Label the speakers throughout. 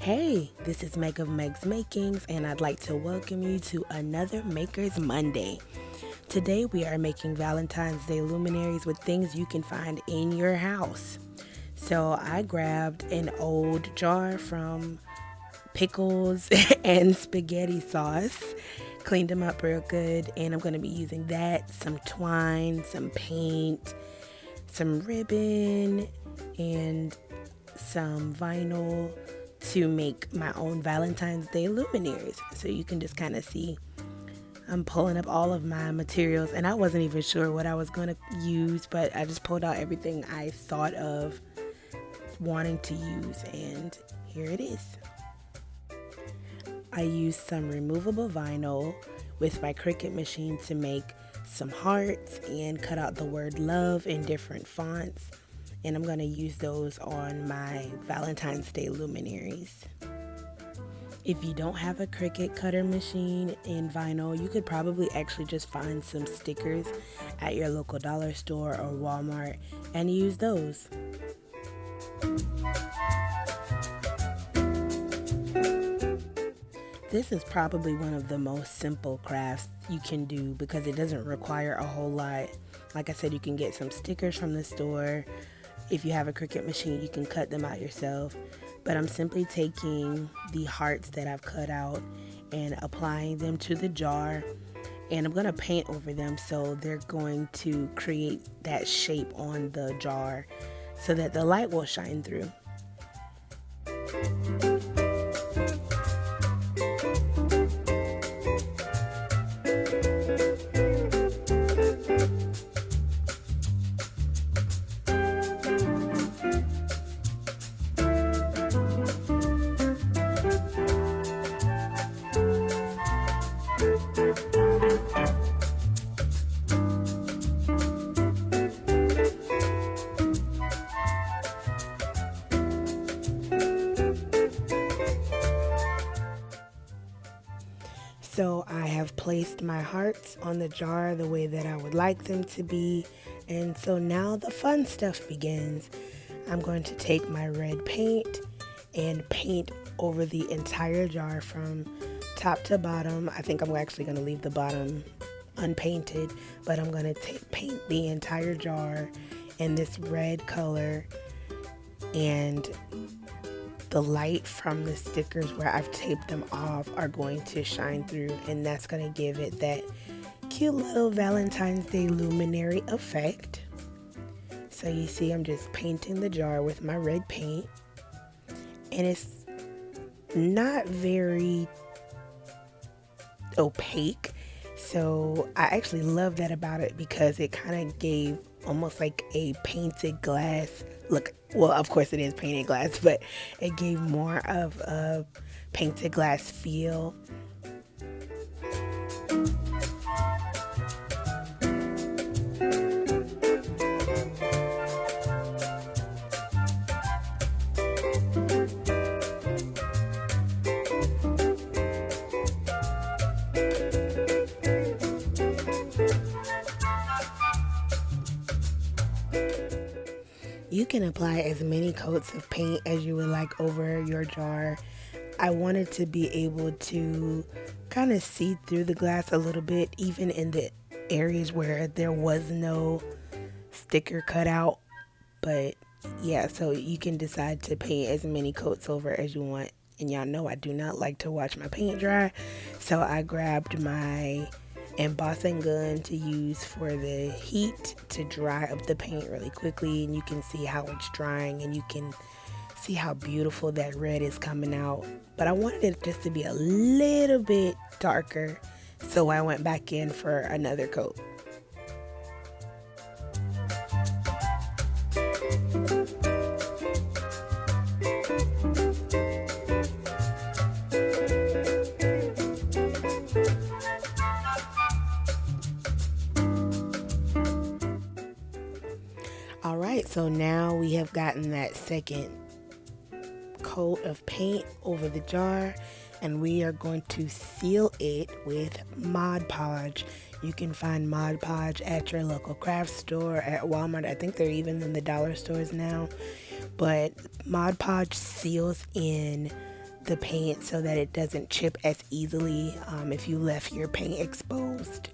Speaker 1: Hey, this is Meg of Meg's Makings, and I'd like to welcome you to another Maker's Monday. Today we are making Valentine's Day luminaries with things you can find in your house. So I grabbed an old jar from pickles and spaghetti sauce, cleaned them up real good, and I'm going to be using that, some twine, some paint, some ribbon, and some vinyl to make my own Valentine's Day luminaries. So you can just kind of see I'm pulling up all of my materials, and I wasn't even sure what I was going to use, but I just pulled out everything I thought of wanting to use, and here it is. I used some removable vinyl with my Cricut machine to make some hearts and cut out the word love in different fonts, and I'm going to use those on my Valentine's Day luminaries. If you don't have a Cricut cutter machine in vinyl, you could probably actually just find some stickers at your local dollar store or Walmart and use those. This is probably one of the most simple crafts you can do because it doesn't require a whole lot. Like I said, you can get some stickers from the store. If you have a Cricut machine, you can cut them out yourself. But I'm simply taking the hearts that I've cut out and applying them to the jar. And I'm going to paint over them so they're going to create that shape on the jar so that the light will shine through. So I have placed my hearts on the jar the way that I would like them to be. And so now the fun stuff begins. I'm going to take my red paint and paint over the entire jar from top to bottom. I think I'm actually going to leave the bottom unpainted, but I'm going to paint the entire jar in this red color, and the light from the stickers where I've taped them off are going to shine through, and that's going to give it that cute little Valentine's Day luminary effect. So you see I'm just painting the jar with my red paint, and it's not very opaque. So I actually love that about it because it kind of gave almost like a painted glass look. Well, of course it is painted glass, but it gave more of a painted glass feel. You can apply as many coats of paint as you would like over your jar. I wanted to be able to kind of see through the glass a little bit, even in the areas where there was no sticker cut out. But yeah, so you can decide to paint as many coats over as you want. And y'all know I do not like to watch my paint dry. So I grabbed my embossing gun to use for the heat to dry up the paint really quickly, and you can see how it's drying and you can see how beautiful that red is coming out. But I wanted it just to be a little bit darker, so I went back in for another coat. Alright, so now we have gotten that second coat of paint over the jar, and we are going to seal it with Mod Podge. You can find Mod Podge at your local craft store, at Walmart. I think they're even in the dollar stores now. But Mod Podge seals in the paint so that it doesn't chip as easily if you left your paint exposed.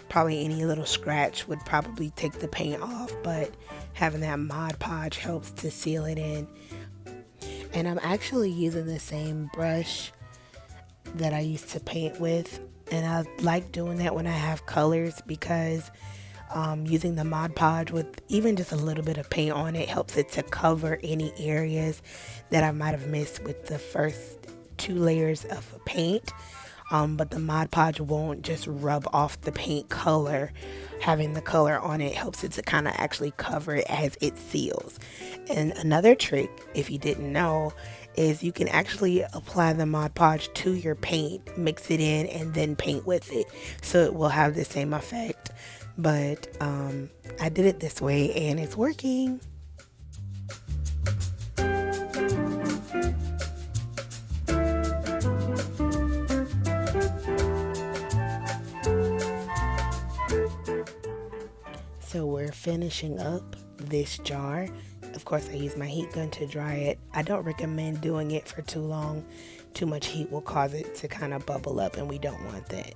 Speaker 1: Probably any little scratch would probably take the paint off, but having that Mod Podge helps to seal it in. And I'm actually using the same brush that I used to paint with, and I like doing that when I have colors because using the Mod Podge with even just a little bit of paint on it helps it to cover any areas that I might have missed with the first 2 layers of paint. But the Mod Podge won't just rub off the paint color. Having the color on it helps it to kind of actually cover it as it seals. And another trick, if you didn't know, is you can actually apply the Mod Podge to your paint, mix it in, and then paint with it. So it will have the same effect. But I did it this way and it's working. So we're finishing up this jar. Of course, I use my heat gun to dry it. I don't recommend doing it for too long. Too much heat will cause it to kind of bubble up, and we don't want that.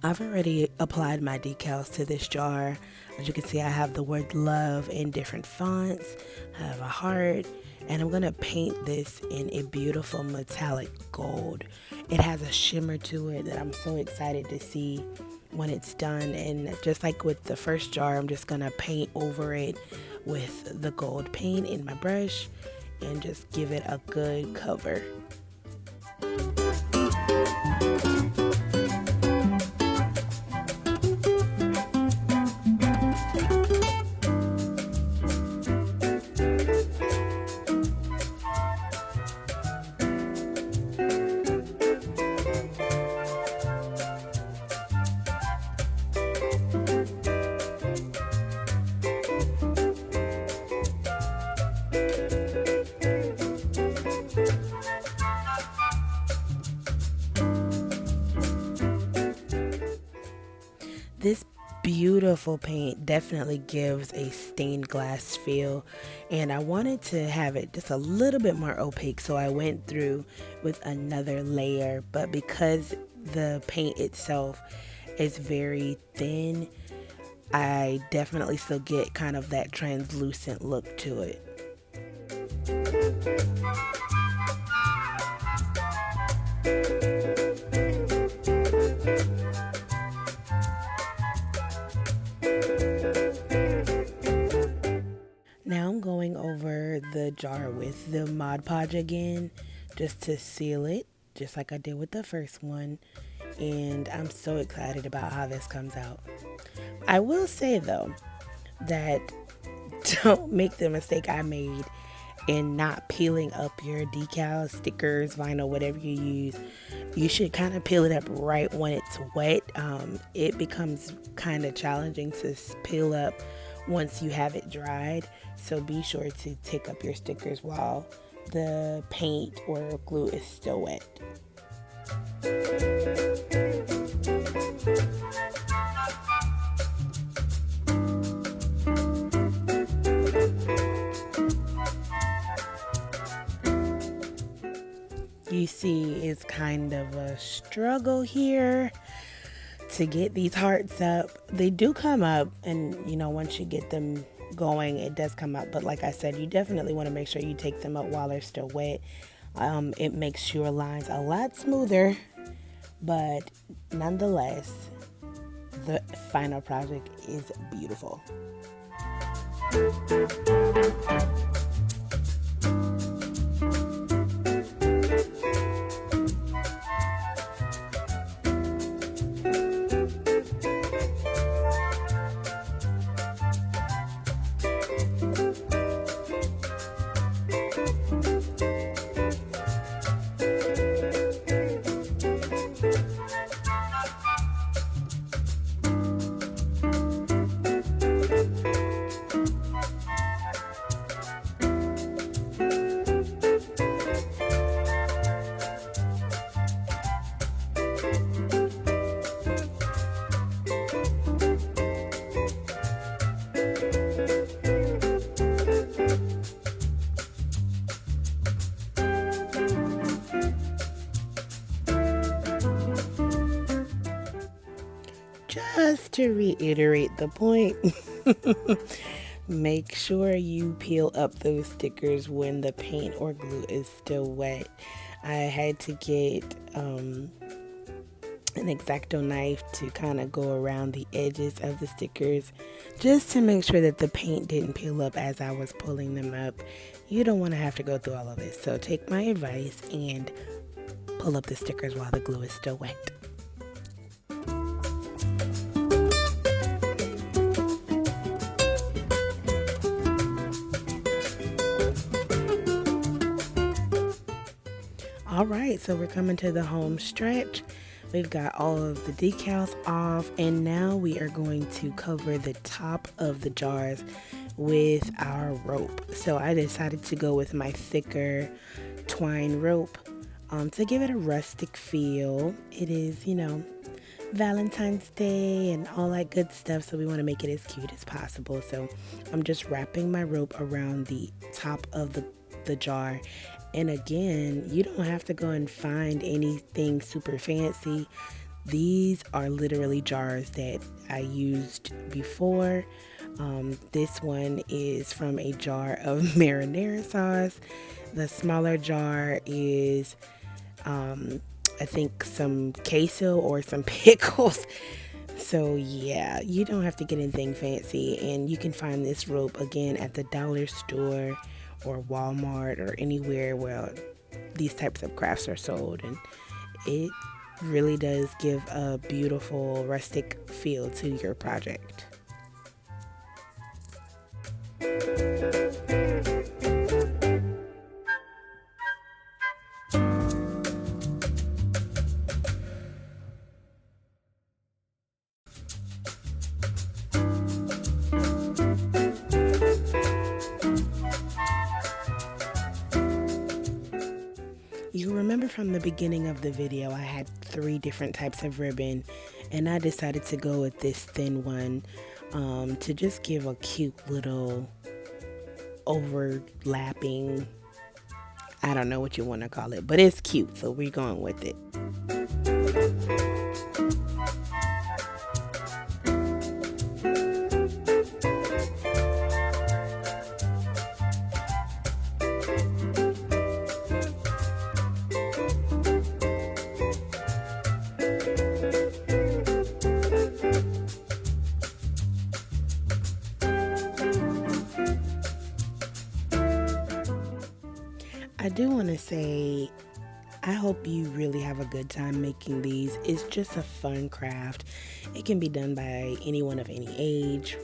Speaker 1: I've already applied my decals to this jar. As you can see, I have the word love in different fonts. I have a heart, and I'm going to paint this in a beautiful metallic gold. It has a shimmer to it that I'm so excited to see when it's done. And just like with the first jar, I'm just going to paint over it with the gold paint in my brush and just give it a good cover. This beautiful paint definitely gives a stained glass feel, and I wanted to have it just a little bit more opaque, so I went through with another layer. But because the paint itself is very thin, I definitely still get kind of that translucent look to it. Now I'm going over the jar with the Mod Podge again, just to seal it, just like I did with the first one. And I'm so excited about how this comes out. I will say though, that don't make the mistake I made in not peeling up your decals, stickers, vinyl, whatever you use. You should kind of peel it up right when it's wet. It becomes kind of challenging to peel up once you have it dried. So be sure to take up your stickers while the paint or glue is still wet. You see, it's kind of a struggle here to get these hearts up. They do come up, and once you get them going, it does come up. But like I said, you definitely want to make sure you take them up while they're still wet. It makes your lines a lot smoother, but nonetheless, the final project is beautiful. just to reiterate the point, make sure you peel up those stickers when the paint or glue is still wet. I had to get an X-Acto knife to kind of go around the edges of the stickers just to make sure that the paint didn't peel up as I was pulling them up. You don't want to have to go through all of this, so take my advice and pull up the stickers while the glue is still wet. All right, so we're coming to the home stretch. We've got all of the decals off, and now we are going to cover the top of the jars with our rope. So I decided to go with my thicker twine rope to give it a rustic feel. It is, Valentine's Day and all that good stuff, so we want to make it as cute as possible. So I'm just wrapping my rope around the top of the jar. And again, you don't have to go and find anything super fancy. These are literally jars that I used before. This one is from a jar of marinara sauce. The smaller jar is, I think, some queso or some pickles. So yeah, you don't have to get anything fancy. And you can find this rope again at the dollar store or Walmart or anywhere where these types of crafts are sold, and it really does give a beautiful rustic feel to your project. You remember from the beginning of the video, I had 3 different types of ribbon, and I decided to go with this thin one to just give a cute little overlapping, I don't know what you want to call it, but it's cute, so we're going with it. I do want to say, I hope you really have a good time making these. It's just a fun craft. It can be done by anyone of any age.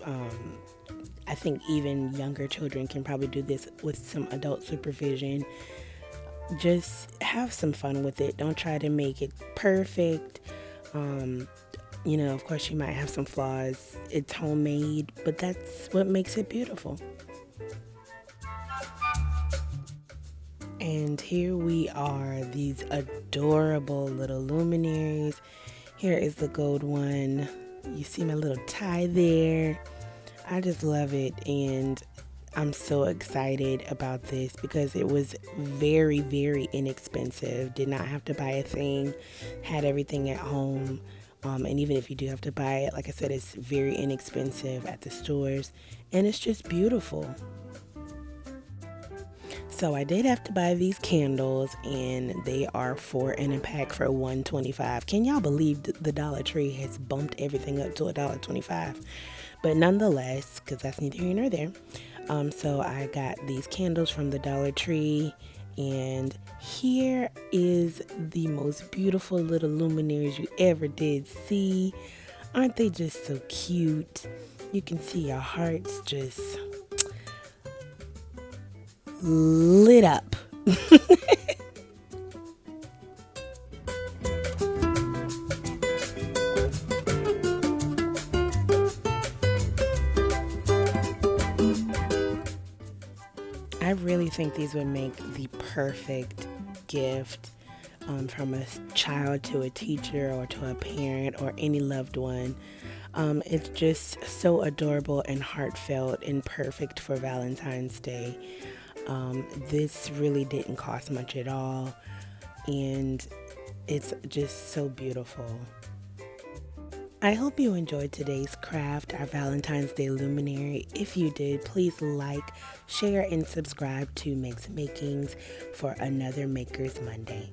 Speaker 1: I think even younger children can probably do this with some adult supervision. Just have some fun with it. Don't try to make it perfect. Of course you might have some flaws. It's homemade, but that's what makes it beautiful. And here we are, these adorable little luminaries. Here is the gold one. You see my little tie there. I just love it, and I'm so excited about this because it was very, very inexpensive. Did not have to buy a thing. Had everything at home. And even if you do have to buy it, like I said, it's very inexpensive at the stores, and it's just beautiful. So I did have to buy these candles, and they are 4 in a pack for $1.25. Can y'all believe the Dollar Tree has bumped everything up to $1.25? But nonetheless, because that's neither here nor there, so I got these candles from the Dollar Tree, and here is the most beautiful little luminaries you ever did see. Aren't they just so cute? You can see your hearts just lit up. I really think these would make the perfect gift from a child to a teacher or to a parent or any loved one. It's just so adorable and heartfelt and perfect for Valentine's Day. This really didn't cost much at all, and it's just so beautiful. I hope you enjoyed today's craft, our Valentine's Day luminary. If you did, please like, share, and subscribe to Meg's Makings for another Maker's Monday.